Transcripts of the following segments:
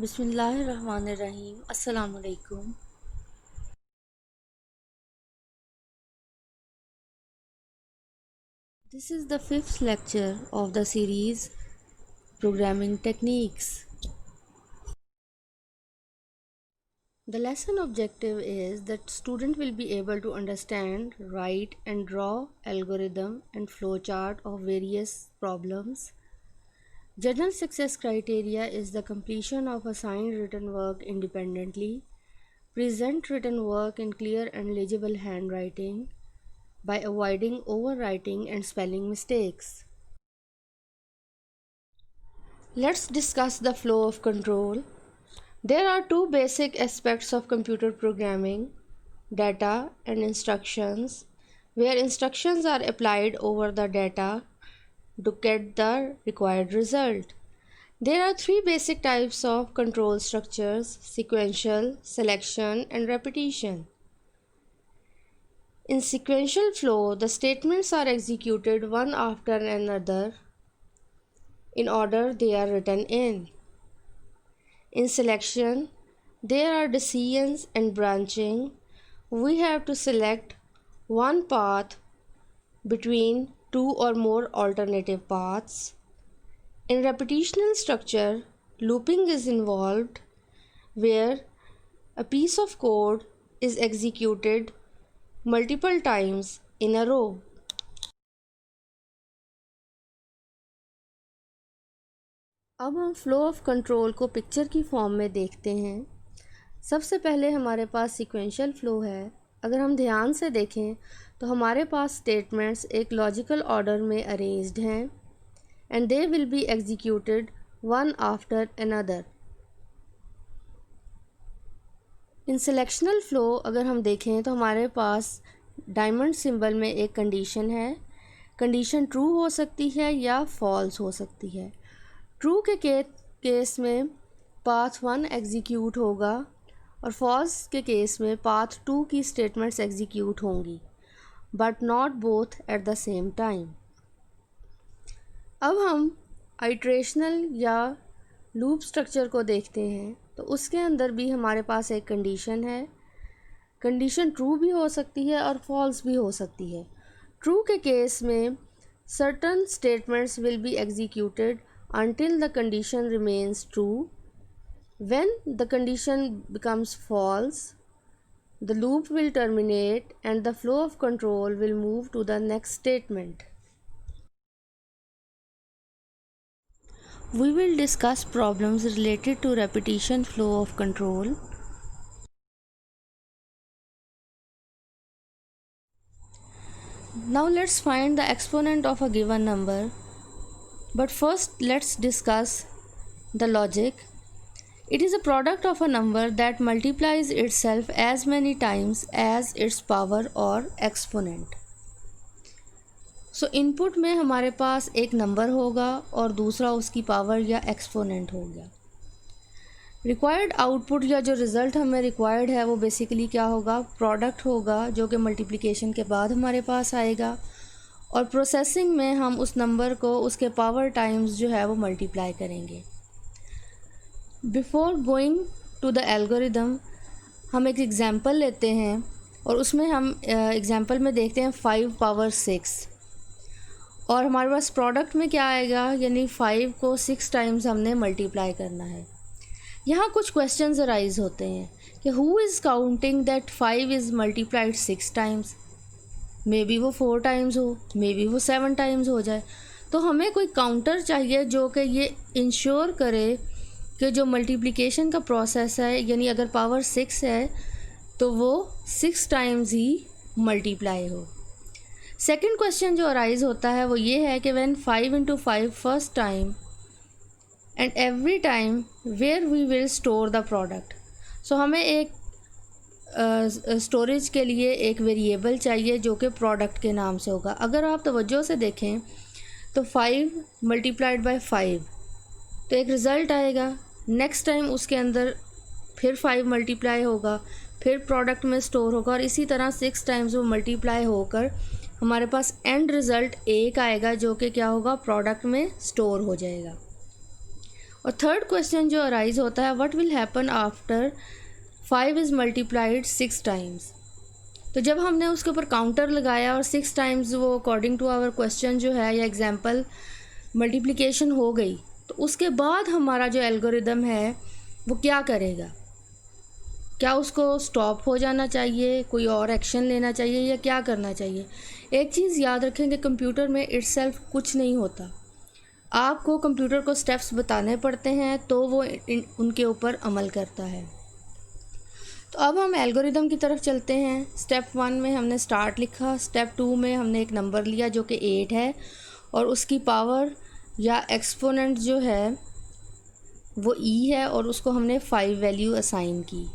बिस्मिल्लाहिर्रहमानिर्रहीम। अस्सलाम वालेकुम। This is the fifth lecture of the series Programming Techniques. The lesson objective is that student will be able to understand, write and draw algorithm and flowchart of various problems. General success criteria is the completion of assigned written work independently, present written work in clear and legible handwriting, by avoiding overwriting and spelling mistakes. Let's discuss the flow of control. There are two basic aspects of computer programming: data and instructions, where instructions are applied over the data to get the required result. There are three basic types of control structures: sequential, selection, and repetition. In sequential flow, the statements are executed one after another in order they are written in. In selection, there are decisions and branching. We have to select one path between two or more alternative paths. In repetitional structure, looping is involved, where a piece of code is executed multiple times in a row. अब हम flow of control को picture की form में देखते हैं। सबसे पहले हमारे पास सीक्वेंशियल फ्लो है। अगर हम ध्यान से देखें तो हमारे पास स्टेटमेंट्स एक लॉजिकल ऑर्डर में अरेंज्ड हैं and they will be executed one after another. In selectional flow अगर हम देखें तो हमारे पास डायमंड सिंबल में एक कंडीशन है। कंडीशन ट्रू हो सकती है या फॉल्स हो सकती है। ट्रू के केस में पाथ 1 एग्जीक्यूट होगा और फॉल्स के केस में पाथ 2 की स्टेटमेंट्स एग्जीक्यूट होंगी, but not both at the same time. अब हम आइट्रेशनल या लूप स्ट्रक्चर को देखते हैं तो उसके अंदर भी हमारे पास एक कंडीशन है। कंडीशन ट्रू भी हो सकती है और फॉल्स भी हो सकती है। ट्रू के केस में certain statements will be executed until the condition remains true. When the condition becomes false, the loop will terminate and the flow of control will move to the next statement. We will discuss problems related to repetition flow of control. Now let's find the exponent of a given number. But first let's discuss the logic. It is a product of a number that multiplies itself as many times as its power or exponent. So input में हमारे पास एक number होगा और दूसरा उसकी power या exponent हो गया। रिक्वायर्ड आउटपुट या जो रिज़ल्ट हमें रिक्वायर्ड है वो बेसिकली क्या होगा, प्रोडक्ट होगा, जो कि मल्टीप्लिकेशन के बाद हमारे पास आएगा और प्रोसेसिंग में हम उस नंबर को उसके पावर टाइम्स जो है वो मल्टीप्लाई करेंगे। Before going to the algorithm हम एक एग्ज़ाम्पल लेते हैं और उसमें हम एग्ज़ाम्पल में देखते हैं 5 पावर 6 और हमारे पास प्रोडक्ट में क्या आएगा, यानी 5 को 6 टाइम्स हमने मल्टीप्लाई करना है। यहाँ कुछ क्वेश्चंस अराइज होते हैं कि who is counting that 5 is multiplied 6 times. May be वो 4 टाइम्स हो, मे बी वो 7 टाइम्स हो जाए। तो हमें कोई काउंटर चाहिए जो कि ये इंश्योर करे कि जो मल्टीप्लिकेशन का प्रोसेस है, यानी अगर पावर 6 है तो वो 6 टाइम्स ही मल्टीप्लाई हो। सेकंड क्वेश्चन जो अराइज होता है वो ये है कि when 5 into 5 first time and every time where we will store the product. So हमें एक स्टोरेज के लिए एक वेरिएबल चाहिए जो कि प्रोडक्ट के नाम से होगा। अगर आप तवज्जो से देखें तो 5 मल्टीप्लाइड बाय 5 तो एक रिज़ल्ट आएगा। नेक्स्ट टाइम उसके अंदर फिर 5 मल्टीप्लाई होगा, फिर प्रोडक्ट में स्टोर होगा और इसी तरह 6 टाइम्स वो मल्टीप्लाई होकर हमारे पास एंड रिज़ल्ट 1 आएगा जो कि क्या होगा, प्रोडक्ट में स्टोर हो जाएगा। और थर्ड क्वेश्चन जो अराइज होता है, what will happen after 5 is multiplied 6 times. तो जब हमने उसके ऊपर काउंटर लगाया और 6 टाइम्स वो अकॉर्डिंग टू आवर क्वेश्चन जो है या एग्जांपल मल्टीप्लिकेशन हो गई, तो उसके बाद हमारा जो एल्गोरिदम है वो क्या करेगा। क्या उसको स्टॉप हो जाना चाहिए, कोई और एक्शन लेना चाहिए, या क्या करना चाहिए। एक चीज़ याद रखें कि कंप्यूटर में इटसेल्फ कुछ नहीं होता, आपको कंप्यूटर को स्टेप्स बताने पड़ते हैं तो वो उनके ऊपर अमल करता है। तो अब हम एल्गोरिदम की तरफ चलते हैं। स्टेप 1 में हमने स्टार्ट लिखा, स्टेप 2 में हमने एक नंबर लिया जो कि 8 है और उसकी पावर या एक्सपोनेंट जो है वो e है और उसको हमने 5 वैल्यू असाइन की।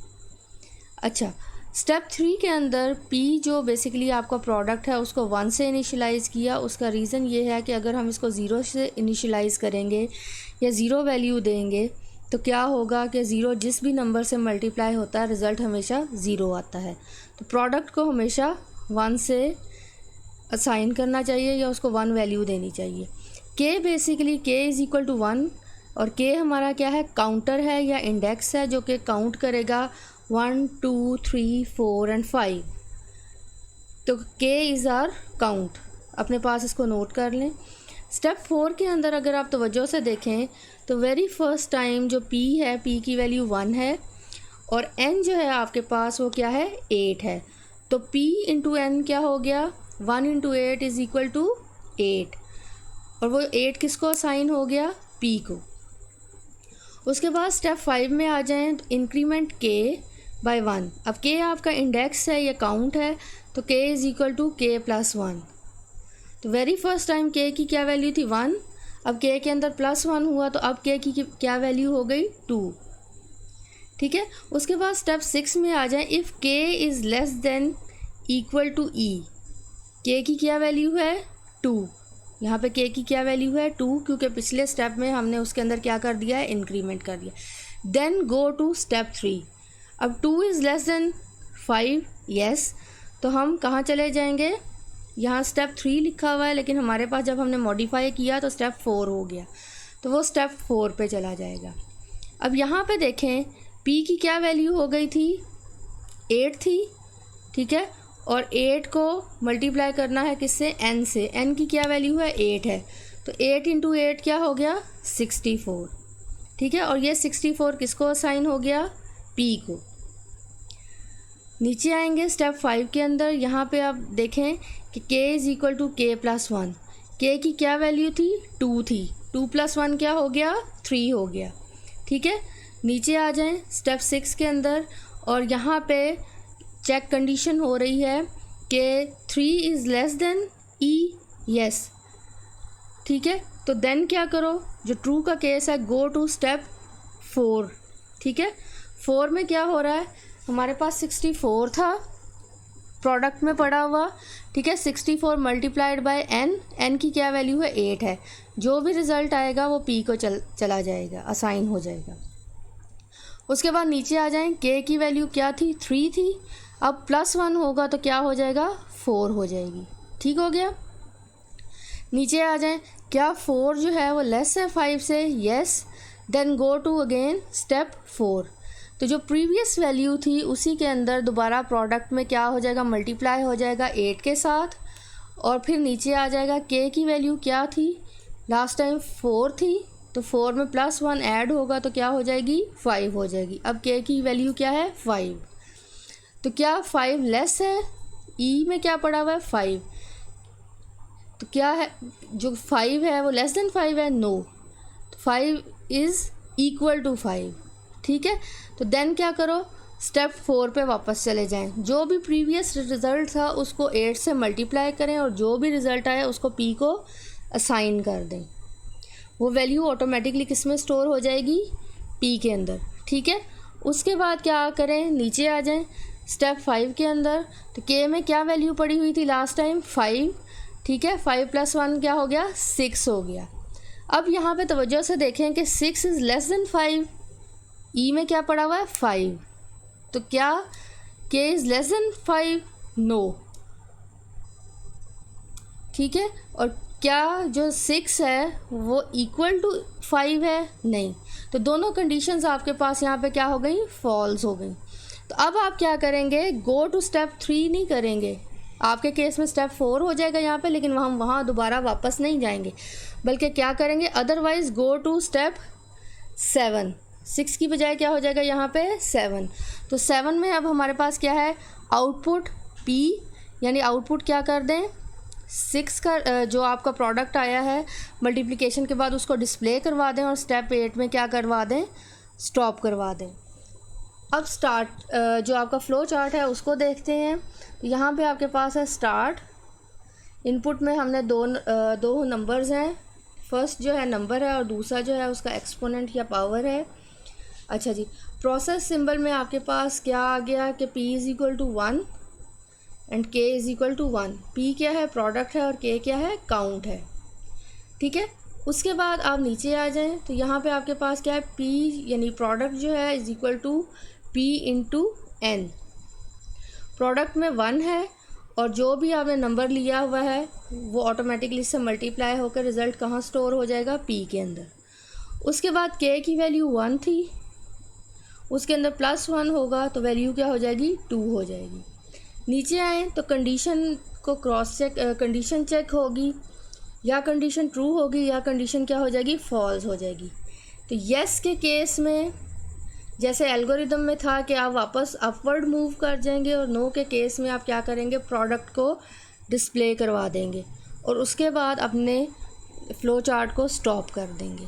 अच्छा, स्टेप 3 के अंदर p जो बेसिकली आपका प्रोडक्ट है उसको 1 से इनिशियलाइज़ किया। उसका रीज़न ये है कि अगर हम इसको 0 से इनिशियलाइज़ करेंगे या 0 वैल्यू देंगे तो क्या होगा कि 0 जिस भी नंबर से मल्टीप्लाई होता है रिज़ल्ट हमेशा 0 आता है। तो प्रोडक्ट को हमेशा 1 से असाइन करना चाहिए या उसको 1 वैल्यू देनी चाहिए। k basically k is equal to 1 और k हमारा क्या है, काउंटर है या इंडेक्स है जो कि काउंट करेगा 1 2 3 4 एंड 5। तो k इज़ आर काउंट, अपने पास इसको नोट कर लें। स्टेप 4 के अंदर अगर आप तवज्जो से देखें तो वेरी फर्स्ट टाइम जो p है, p की वैल्यू 1 है और n जो है आपके पास वो क्या है, 8 है। तो p इंटू n क्या हो गया, 1 इंटू 8 इज़ इक्वल टू 8 और वो 8 किसको असाइन हो गया, p को। उसके बाद स्टेप 5 में आ जाएं तो इंक्रीमेंट k बाय 1। अब k आपका इंडेक्स है या काउंट है तो k is equal to k plus 1। तो वेरी फर्स्ट टाइम k की क्या वैल्यू थी, 1। अब k के अंदर प्लस 1 हुआ तो अब k की क्या वैल्यू हो गई, 2। ठीक है। उसके बाद स्टेप 6 में आ जाए, if k is less than equal to e। k की क्या वैल्यू है, 2। यहाँ पे k की क्या वैल्यू है, 2, क्योंकि पिछले स्टेप में हमने उसके अंदर क्या कर दिया है, इंक्रीमेंट कर दिया। Then go to step 3। अब 2 इज़ लेस देन 5, यस, तो हम कहाँ चले जाएंगे, यहाँ स्टेप 3 लिखा हुआ है लेकिन हमारे पास जब हमने मॉडिफाई किया तो स्टेप 4 हो गया, तो वो स्टेप 4 पे चला जाएगा। अब यहाँ पे देखें p की क्या वैल्यू हो गई थी, 8 थी, ठीक है, और 8 को मल्टीप्लाई करना है किससे, n से। n की क्या वैल्यू है, 8 है, तो 8 इंटू 8 क्या हो गया, 64, ठीक है। और ये 64 किसको असाइन हो गया, p को। नीचे आएंगे स्टेप 5 के अंदर, यहाँ पे आप देखें कि k is equal to k plus 1। k की क्या वैल्यू थी, 2 थी, 2 प्लस 1 क्या हो गया, 3 हो गया, ठीक है। नीचे आ जाएं स्टेप 6 के अंदर और यहाँ पे चेक कंडीशन हो रही है कि 3 is less then e, yes, ठीक है। तो देन क्या करो, जो ट्रू का केस है, गो टू स्टेप 4, ठीक है। 4 में क्या हो रहा है, हमारे पास 64 था प्रोडक्ट में पड़ा हुआ, ठीक है। 64 मल्टीप्लाइड बाय n की क्या वैल्यू है, 8 है। जो भी रिज़ल्ट आएगा वो p को चला जाएगा, असाइन हो जाएगा। उसके बाद नीचे आ जाएं, k की वैल्यू क्या थी, 3 थी, अब प्लस 1 होगा तो क्या हो जाएगा, 4 हो जाएगी, ठीक हो गया। नीचे आ जाएं, क्या 4 जो है वो लेस है 5 से, yes. Then go to again step 4। तो जो प्रीवियस वैल्यू थी उसी के अंदर दोबारा प्रोडक्ट में क्या हो जाएगा, मल्टीप्लाई हो जाएगा 8 के साथ और फिर नीचे आ जाएगा k की वैल्यू क्या थी, लास्ट टाइम 4 थी, तो 4 में प्लस 1 ऐड होगा तो क्या हो जाएगी, 5 हो जाएगी। अब k की वैल्यू क्या है, 5। तो क्या 5 लेस है, e में क्या पड़ा हुआ है, 5, तो क्या है, जो 5 है वो लेस देन 5 है, नो, तो 5 इज़ इक्वल टू 5, ठीक है। तो देन क्या करो, स्टेप 4 पे वापस चले जाएं, जो भी प्रीवियस रिज़ल्ट था उसको 8 से मल्टीप्लाई करें और जो भी रिज़ल्ट आया उसको p को असाइन कर दें। वो वैल्यू ऑटोमेटिकली किस में स्टोर हो जाएगी, p के अंदर, ठीक है। उसके बाद क्या करें, नीचे आ जाएं स्टेप 5 के अंदर, तो k में क्या वैल्यू पड़ी हुई थी लास्ट टाइम, 5, ठीक है। 5 प्लस 1 क्या हो गया, 6 हो गया। अब यहाँ पे तवज्जो से देखें कि 6 इज़ लेस देन 5, e में क्या पड़ा हुआ है, 5, तो क्या k is less than 5, no, ठीक है। और क्या जो 6 है वो इक्वल टू 5 है, नहीं, तो दोनों कंडीशंस आपके पास यहाँ पे क्या हो गई, फॉल्स हो गई। तो अब आप क्या करेंगे, गो टू स्टेप 3 नहीं करेंगे, आपके केस में स्टेप 4 हो जाएगा यहाँ पे, लेकिन हम वहाँ दोबारा वापस नहीं जाएंगे, बल्कि क्या करेंगे, अदरवाइज़ गो टू स्टेप 7। 6 की बजाय क्या हो जाएगा यहाँ पे 7। तो 7 में अब हमारे पास क्या है, आउटपुट P, यानी आउटपुट क्या कर दें, 6 का जो आपका प्रोडक्ट आया है मल्टीप्लिकेशन के बाद उसको डिस्प्ले करवा दें और स्टेप 8 में क्या करवा दें, स्टॉप करवा दें। अब स्टार्ट जो आपका फ़्लो चार्ट है उसको देखते हैं। तो यहाँ पे आपके पास है स्टार्ट, इनपुट में हमने दो नंबर्स हैं, फर्स्ट जो है नंबर है और दूसरा जो है उसका एक्सपोनेंट या पावर है। अच्छा जी, प्रोसेस सिंबल में आपके पास क्या आ गया कि P is equal to 1 and K is equal to 1। P क्या है, प्रोडक्ट है, और K क्या है, काउंट है। ठीक है, उसके बाद आप नीचे आ जाएं तो यहाँ पे आपके पास क्या है, P यानी प्रोडक्ट जो है is equal to P into N। Product में 1 है और जो भी आपने नंबर लिया हुआ है वो ऑटोमेटिकली इससे मल्टीप्लाई होकर रिज़ल्ट कहाँ स्टोर हो जाएगा, P के अंदर। उसके बाद K की वैल्यू 1 थी, उसके अंदर +1 होगा तो वैल्यू क्या हो जाएगी, 2 हो जाएगी। नीचे आए तो कंडीशन को क्रॉस चेक, कंडीशन चेक होगी, या कंडीशन ट्रू होगी या कंडीशन क्या हो जाएगी, फॉल्स हो जाएगी। तो येस के केस में जैसे एल्गोरिदम में था कि आप वापस अपवर्ड मूव कर जाएंगे, और नो के केस में आप क्या करेंगे, प्रोडक्ट को डिस्प्ले करवा देंगे और उसके बाद अपने फ़्लो चार्ट को स्टॉप कर देंगे।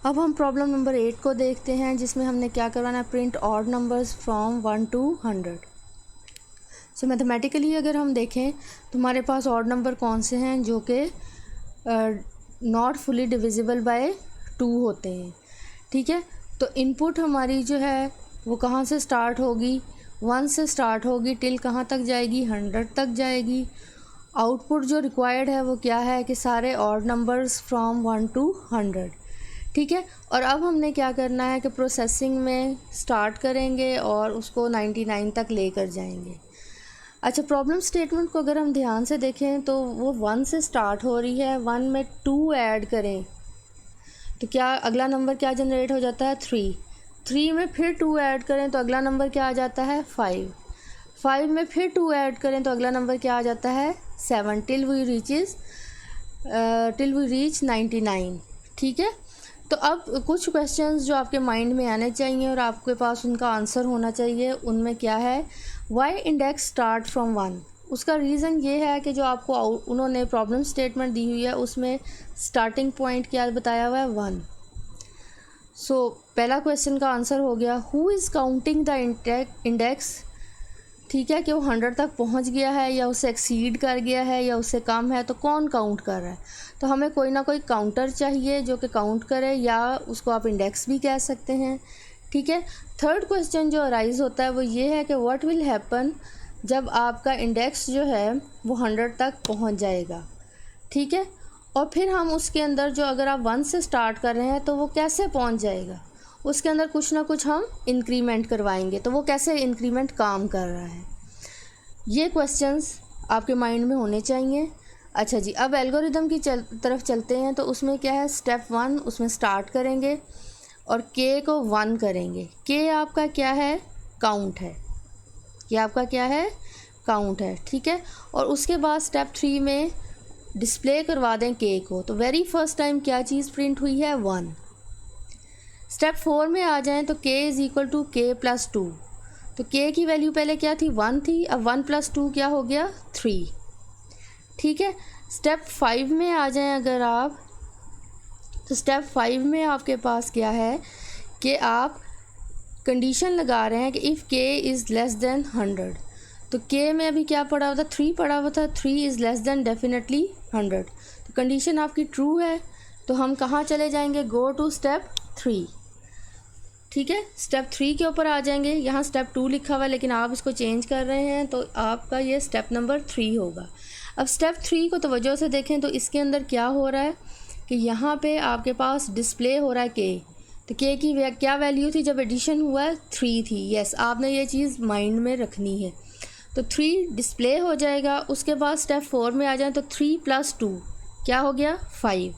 अब हम प्रॉब्लम नंबर 8 को देखते हैं, जिसमें हमने क्या करवाना है, print odd numbers from 1 to 100। So mathematically अगर हम देखें तो हमारे पास ऑड नंबर कौन से हैं जो कि नॉट फुली डिविजिबल बाय 2 होते हैं। ठीक है, तो इनपुट हमारी जो है वो कहाँ से स्टार्ट होगी, 1 से स्टार्ट होगी, टिल कहाँ तक जाएगी, 100 तक जाएगी। आउटपुट जो रिक्वायर्ड है वो क्या है कि सारे ऑड नंबर्स फ्रॉम 1 to 100। ठीक है, और अब हमने क्या करना है कि प्रोसेसिंग में स्टार्ट करेंगे और उसको 99 तक लेकर जाएंगे। अच्छा, प्रॉब्लम स्टेटमेंट को अगर हम ध्यान से देखें तो वो 1 से स्टार्ट हो रही है, 1 में 2 ऐड करें तो क्या अगला नंबर क्या जनरेट हो जाता है, 3 में फिर 2 ऐड करें तो अगला नंबर क्या आ जाता है, 5 में फिर 2 ऐड करें तो अगला नंबर क्या आ जाता है, 7 टिल वी रीच 99। ठीक है, तो अब कुछ क्वेश्चंस जो आपके माइंड में आने चाहिए और आपके पास उनका आंसर होना चाहिए, उनमें क्या है, वाई इंडेक्स स्टार्ट फ्रॉम 1। उसका रीज़न ये है कि जो आपको उन्होंने प्रॉब्लम स्टेटमेंट दी हुई है उसमें स्टार्टिंग पॉइंट क्या बताया हुआ है, 1। सो पहला क्वेश्चन का आंसर हो गया, who is counting the index. ठीक है, कि वो 100 तक पहुंच गया है या उससे एक्सीड कर गया है या उससे कम है, तो कौन काउंट कर रहा है। तो हमें कोई ना कोई काउंटर चाहिए जो कि काउंट करे, या उसको आप इंडेक्स भी कह सकते हैं। ठीक है, थर्ड क्वेश्चन जो अराइज होता है वो ये है कि व्हाट विल हैपन जब आपका इंडेक्स जो है वो 100 तक पहुंच जाएगा। ठीक है, और फिर हम उसके अंदर जो अगर आप 1 से स्टार्ट कर रहे हैं तो वो कैसे पहुंच जाएगा, उसके अंदर कुछ ना कुछ हम इंक्रीमेंट करवाएंगे, तो वो कैसे इंक्रीमेंट काम कर रहा है, ये क्वेश्चंस आपके माइंड में होने चाहिए। अच्छा जी, अब एल्गोरिदम की तरफ चलते हैं। तो उसमें क्या है, स्टेप 1 उसमें स्टार्ट करेंगे और K को 1 करेंगे। K आपका क्या है, काउंट है, ये आपका क्या है, काउंट है। ठीक है, और उसके बाद स्टेप 3 में डिस्प्ले करवा दें K को, तो वेरी फर्स्ट टाइम क्या चीज़ प्रिंट हुई है, 1। स्टेप 4 में आ जाएं तो K is equal to K + 2। तो K की वैल्यू पहले क्या थी, 1 थी, अब 1 + 2 क्या हो गया, 3। ठीक है, स्टेप 5 में आ जाएं अगर आप, तो स्टेप 5 में आपके पास क्या है कि आप कंडीशन लगा रहे हैं कि if K is less then 100। तो K में अभी क्या पड़ा हुआ था, 3 पड़ा हुआ था, 3 इज़ लेस देन डेफिनेटली 100। तो कंडीशन आपकी ट्रू है, तो हम कहाँ चले जाएंगे, गो टू स्टेप 3। ठीक है, स्टेप 3 के ऊपर आ जाएंगे। यहाँ स्टेप 2 लिखा हुआ है लेकिन आप इसको चेंज कर रहे हैं तो आपका ये स्टेप नंबर 3 होगा। अब स्टेप 3 को तवज्जो से देखें तो इसके अंदर क्या हो रहा है कि यहाँ पे आपके पास डिस्प्ले हो रहा है K। तो K की क्या वैल्यू थी जब एडिशन हुआ है, 3 थी। यस, आपने ये चीज़ माइंड में रखनी है। तो 3 डिस्प्ले हो जाएगा। उसके बाद स्टेप 4 में आ जाए तो 3 + 2 क्या हो गया 5।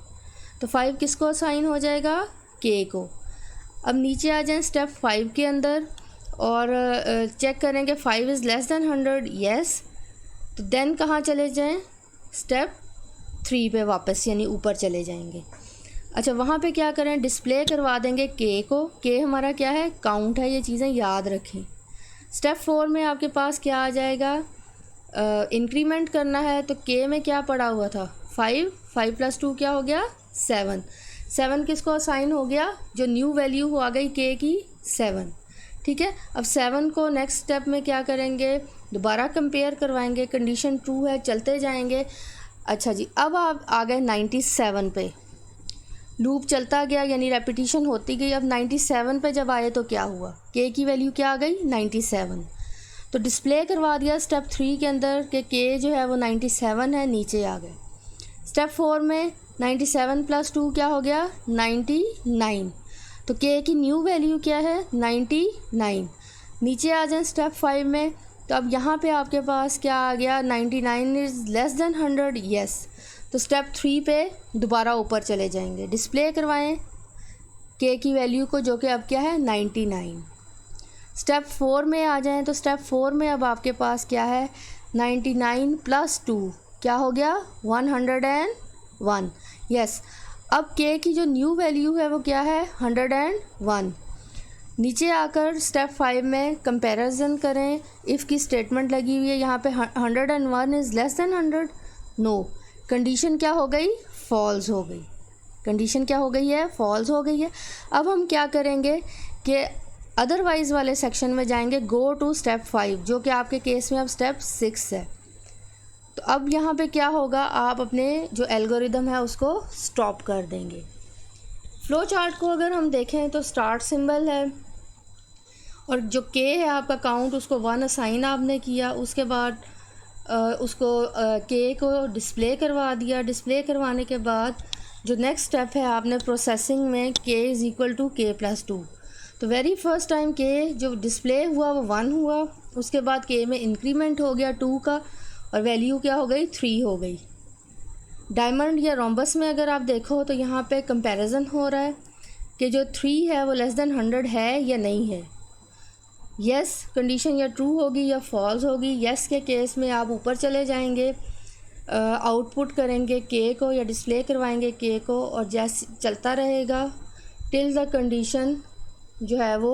तो 5 किसको असाइन हो जाएगा के को। अब नीचे आ जाएं स्टेप 5 के अंदर और चेक करेंगे 5 इज़ लेस दैन 100 येस। तो देन कहाँ चले जाएं स्टेप 3 पे वापस यानी ऊपर चले जाएंगे। अच्छा वहाँ पे क्या करें डिस्प्ले करवा देंगे के को। के हमारा क्या है काउंट है, ये चीज़ें याद रखें। स्टेप 4 में आपके पास क्या आ जाएगा इंक्रीमेंट करना है। तो के में क्या पड़ा हुआ था 5 + 2 क्या हो गया 7। 7 किसको असाइन हो गया जो न्यू वैल्यू आ गई के की 7। ठीक है, अब 7 को नेक्स्ट स्टेप में क्या करेंगे दोबारा कंपेयर करवाएंगे, कंडीशन ट्रू है चलते जाएंगे। अच्छा जी अब आप आ गए 97 पे, लूप चलता गया यानी रेपिटिशन होती गई। अब 97 पे जब आए तो क्या हुआ के की वैल्यू क्या आ गई 97। तो डिस्प्ले करवा दिया स्टेप 3 के अंदर कि के जो है वो 97 है, नीचे आ गए। स्टेप 4 में 97 + 2 क्या हो गया 99। तो के की न्यू वैल्यू क्या है 99। नीचे आ जाए स्टेप 5 में। तो अब यहाँ पे आपके पास क्या आ गया 99 इज़ लेस दैन 100 येस। तो स्टेप 3 पे दोबारा ऊपर चले जाएंगे, डिस्प्ले करवाएं के की वैल्यू को जो कि अब क्या है 99। स्टेप 4 में आ जाएं तो स्टेप 4 में अब आपके पास क्या है 99 + 2 क्या हो गया 101 यस। अब के की जो न्यू वैल्यू है वो क्या है 101। नीचे आकर स्टेप 5 में कंपैरिजन करें, इफ़ की स्टेटमेंट लगी हुई है यहाँ पे 101 is less than 100 no. Condition क्या हो गई फॉल्स हो गई, कंडीशन क्या हो गई है फॉल्स हो गई है। अब हम क्या करेंगे कि अदरवाइज़ वाले सेक्शन में जाएंगे गो टू स्टेप 5 जो कि आपके केस में अब स्टेप 6 है। तो अब यहाँ पे क्या होगा आप अपने जो एल्गोरिदम है उसको स्टॉप कर देंगे। फ्लो चार्ट को अगर हम देखें तो स्टार्ट सिंबल है और जो के है आपका काउंट उसको 1 असाइन आपने किया। उसके बाद उसको के को डिस्प्ले करवा दिया। डिस्प्ले करवाने के बाद जो नेक्स्ट स्टेप है आपने प्रोसेसिंग में के इज़ इक्वल टू के + 2। तो वेरी फर्स्ट टाइम के जो डिस्प्ले हुआ वो 1 हुआ, उसके बाद के में इंक्रीमेंट हो गया 2 का और वैल्यू क्या हो गई 3 हो गई। डायमंड या रोम्बस में अगर आप देखो तो यहाँ पे कंपैरिजन हो रहा है कि जो 3 है वो लेस दैन 100 है या नहीं है। यस कंडीशन या ट्रू होगी या फॉल्स होगी। यस के केस में आप ऊपर चले जाएंगे, आउटपुट करेंगे के को या डिस्प्ले करवाएंगे के को और जैसे चलता रहेगा टिल द कंडीशन जो है वो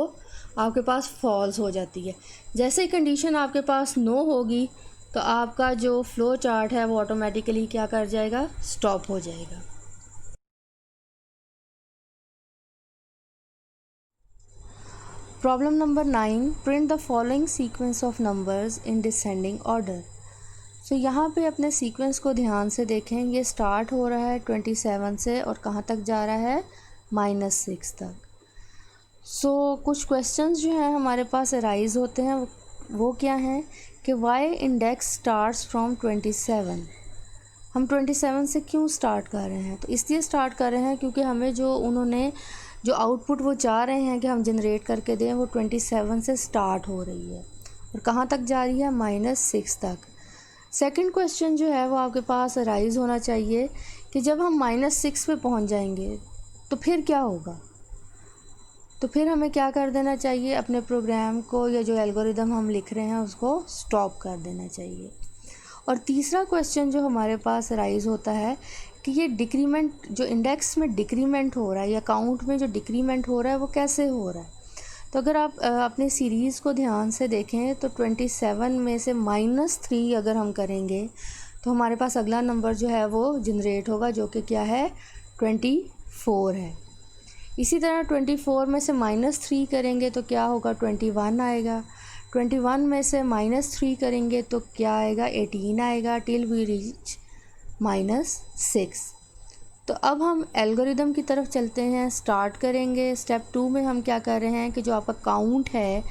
आपके पास फॉल्स हो जाती है। जैसे ही कंडीशन आपके पास नो होगी तो आपका जो फ्लो चार्ट है वो ऑटोमेटिकली क्या कर जाएगा स्टॉप हो जाएगा। Problem number 9 print the following sequence of numbers in descending order. So यहाँ पे अपने सीक्वेंस को ध्यान से देखें, ये स्टार्ट हो रहा है 27 से और कहाँ तक जा रहा है -6 तक। सो कुछ क्वेश्चंस जो हैं हमारे पास अराइज होते हैं वो क्या हैं कि वाई इंडेक्स स्टार्ट्स फ्रॉम 27। हम 27 से क्यों स्टार्ट कर रहे हैं, तो इसलिए स्टार्ट कर रहे हैं क्योंकि हमें जो उन्होंने जो आउटपुट वो चाह रहे हैं कि हम जनरेट करके दें वो 27 से स्टार्ट हो रही है और कहाँ तक जा रही है -6 तक। सेकंड क्वेश्चन जो है वो आपके पास अराइज होना चाहिए कि जब हम -6 पे पहुँच जाएंगे तो फिर क्या होगा। तो फिर हमें क्या कर देना चाहिए, अपने प्रोग्राम को या जो एल्गोरिदम हम लिख रहे हैं उसको स्टॉप कर देना चाहिए। और तीसरा क्वेश्चन जो हमारे पास राइज होता है कि ये डिक्रीमेंट जो इंडेक्स में डिक्रीमेंट हो रहा है या काउंट में जो डिक्रीमेंट हो रहा है वो कैसे हो रहा है। तो अगर आप अपने सीरीज़ को ध्यान से देखें तो 27 में से -3 अगर हम करेंगे तो हमारे पास अगला नंबर जो है वो जनरेट होगा जो कि क्या है 24 है। इसी तरह 24 में से -3 करेंगे तो क्या होगा 21 आएगा। 21 में से -3 करेंगे तो क्या आएगा 18 आएगा टिल वी रीच -6। तो अब हम एल्गोरिदम की तरफ चलते हैं, स्टार्ट करेंगे। स्टेप 2 में हम क्या कर रहे हैं कि जो आपका काउंट है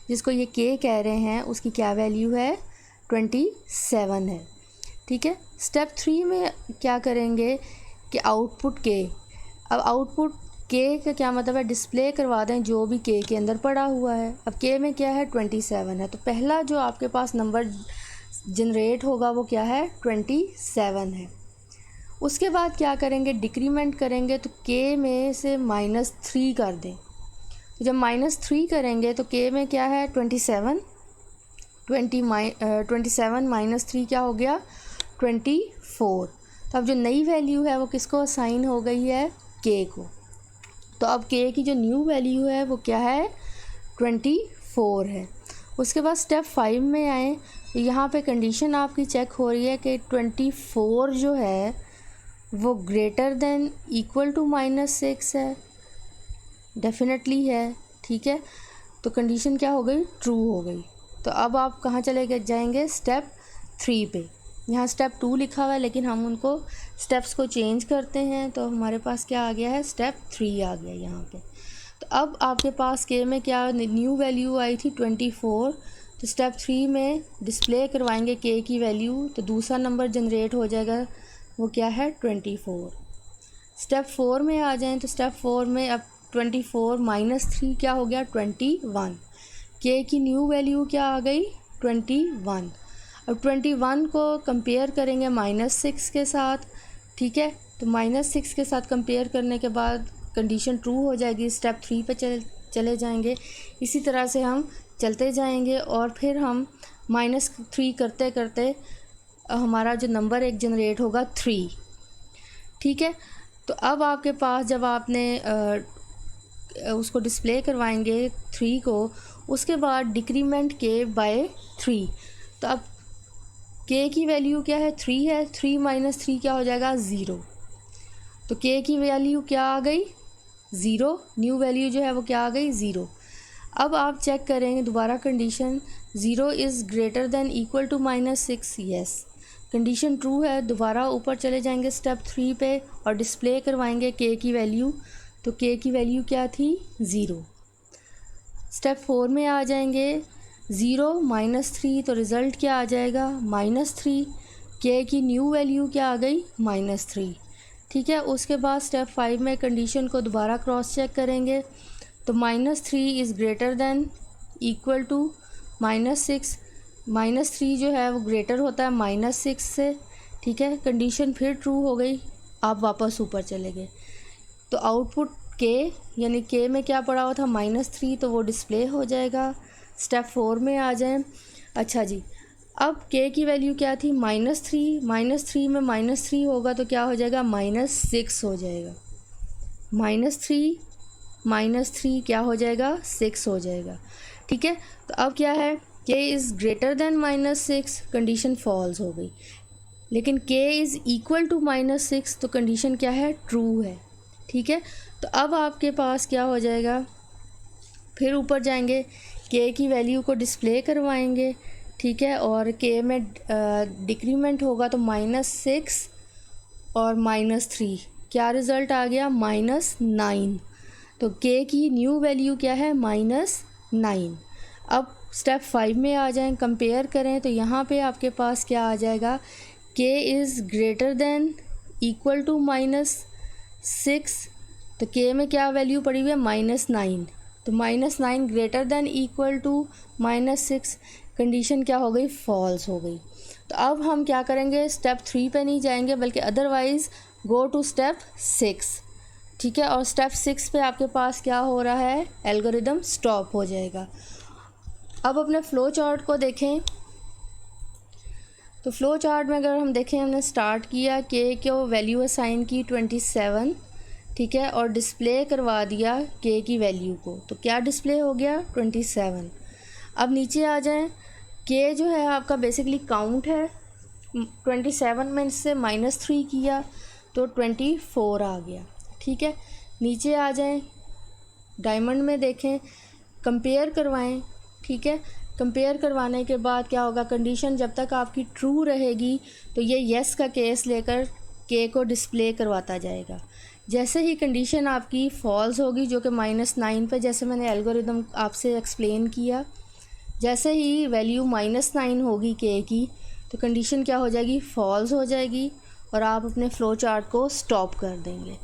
जिसको ये के कह रहे हैं उसकी क्या वैल्यू है 27 है। ठीक है, स्टेप 3 में क्या करेंगे कि आउटपुट के, अब आउटपुट के का क्या मतलब है, डिस्प्ले करवा दें जो भी के अंदर पड़ा हुआ है। अब के में क्या है 27 है, तो पहला जो आपके पास नंबर जनरेट होगा वो क्या है 27 है। उसके बाद क्या करेंगे, डिक्रीमेंट करेंगे, तो के में से -3 कर दें। तो जब -3 करेंगे तो के में क्या है 27 -3 क्या हो गया 24। तो अब जो नई वैल्यू है वो किसको असाइन हो गई है, के को। तो अब के की जो न्यू वैल्यू है वो क्या है 24 है। उसके बाद स्टेप 5 में आए, यहाँ पे कंडीशन आपकी चेक हो रही है कि 24 जो है वो ग्रेटर देन इक्वल टू -6 है, डेफिनेटली है, ठीक है। तो कंडीशन क्या हो गई, ट्रू हो गई। तो अब आप कहाँ चले जाएंगे, स्टेप 3 पे। यहाँ स्टेप 2 लिखा हुआ है लेकिन हम उनको स्टेप्स को चेंज करते हैं, तो हमारे पास क्या आ गया है, स्टेप 3 आ गया यहाँ पे। तो अब आपके पास के में क्या न्यू वैल्यू आई थी 24, तो स्टेप 3 में डिस्प्ले करवाएंगे के की वैल्यू, तो दूसरा नंबर जनरेट हो जाएगा, वो क्या है 24। स्टेप 4 में आ जाएं, तो स्टेप 4 में अब 24 -3 क्या हो गया 21। के की न्यू वैल्यू क्या आ गई 21। अब 21 को कंपेयर करेंगे -6 के साथ, ठीक है। तो -6 के साथ कंपेयर करने के बाद कंडीशन ट्रू हो जाएगी, स्टेप 3 पे चले जाएंगे। इसी तरह से हम चलते जाएंगे और फिर हम -3 करते करते हमारा जो नंबर एक जनरेट होगा 3, ठीक है। तो अब आपके पास जब आपने उसको डिस्प्ले करवाएंगे 3 को, उसके बाद डिक्रीमेंट के बाय 3। तो अब के की वैल्यू क्या है 3 है, 3 - 3 क्या हो जाएगा 0। तो के की वैल्यू क्या आ गई 0, न्यू वैल्यू जो है वो क्या आ गई 0। अब आप चेक करेंगे दोबारा condition, 0 is greater than equal to -6, yes, condition true है। दोबारा ऊपर चले जाएंगे स्टेप 3 पे और डिस्प्ले करवाएंगे के की वैल्यू, तो के की वैल्यू क्या थी 0। स्टेप 4 में आ जाएंगे, 0 -3, तो रिज़ल्ट क्या आ जाएगा -3। के की न्यू वैल्यू क्या आ गई -3, ठीक है। उसके बाद स्टेप 5 में कंडीशन को दोबारा क्रॉस चेक करेंगे, तो -3 is greater than equal to -6। -3 जो है वो ग्रेटर होता है -6 से, ठीक है। कंडीशन फिर ट्रू हो गई, आप वापस ऊपर चले गए, तो आउटपुट के यानी के में क्या पड़ा हुआ था -3, तो वो डिस्प्ले हो जाएगा। स्टेप 4 में आ जाएं। अच्छा जी, अब के की वैल्यू क्या थी -3, -3 में -3 होगा तो क्या हो जाएगा -6 हो जाएगा, -3 क्या हो जाएगा 6 हो जाएगा, ठीक है। तो अब क्या है, K is greater than -6, condition false हो गई, लेकिन के इज़ इक्वल टू -6, तो कंडीशन क्या है ट्रू है, ठीक है। तो अब आपके पास क्या हो जाएगा, फिर ऊपर जाएंगे, के की वैल्यू को डिस्प्ले करवाएंगे, ठीक है, और के में डिक्रीमेंट होगा तो -6 और -3 क्या रिज़ल्ट आ गया -9। तो के की न्यू वैल्यू क्या है -9। अब स्टेप 5 में आ जाएं, कंपेयर करें, तो यहाँ पे आपके पास क्या आ जाएगा, K is greater than equal to -6, तो के में क्या वैल्यू पड़ी हुई है -9, तो -9 greater than equal to -6, condition क्या हो गई फॉल्स हो गई। तो अब हम क्या करेंगे, स्टेप 3 पे नहीं जाएंगे बल्कि अदरवाइज़ गो टू स्टेप 6, ठीक है। और स्टेप 6 पे आपके पास क्या हो रहा है, एल्गोरिदम स्टॉप हो जाएगा। अब अपने फ़्लो चार्ट को देखें, तो फ़्लो चार्ट में अगर हम देखें, हमने स्टार्ट किया के को वैल्यू असाइन की 27, ठीक है, और डिस्प्ले करवा दिया के की वैल्यू को, तो क्या डिस्प्ले हो गया 27। अब नीचे आ जाएं, के जो है आपका बेसिकली काउंट है, 27 में इससे -3 किया तो 24 आ गया, ठीक है। नीचे आ जाएं, डायमंड में देखें, कंपेयर करवाएं, ठीक है। कंपेयर करवाने के बाद क्या होगा, कंडीशन जब तक आपकी ट्रू रहेगी तो ये येस का केस लेकर के को डिस्प्ले करवाता जाएगा। जैसे ही कंडीशन आपकी फॉल्स होगी, जो कि -9 पे, जैसे मैंने एल्गोरिदम आपसे एक्सप्लेन किया, जैसे ही वैल्यू -9 होगी के की, तो कंडीशन क्या हो जाएगी फॉल्स हो जाएगी और आप अपने फ़्लो चार्ट को स्टॉप कर देंगे।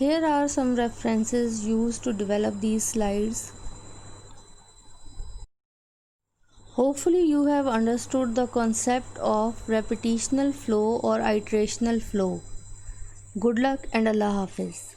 Here are some references used to develop these slides. Hopefully you have understood the concept of repetitional flow or iterational flow. Good luck and Allah Hafiz.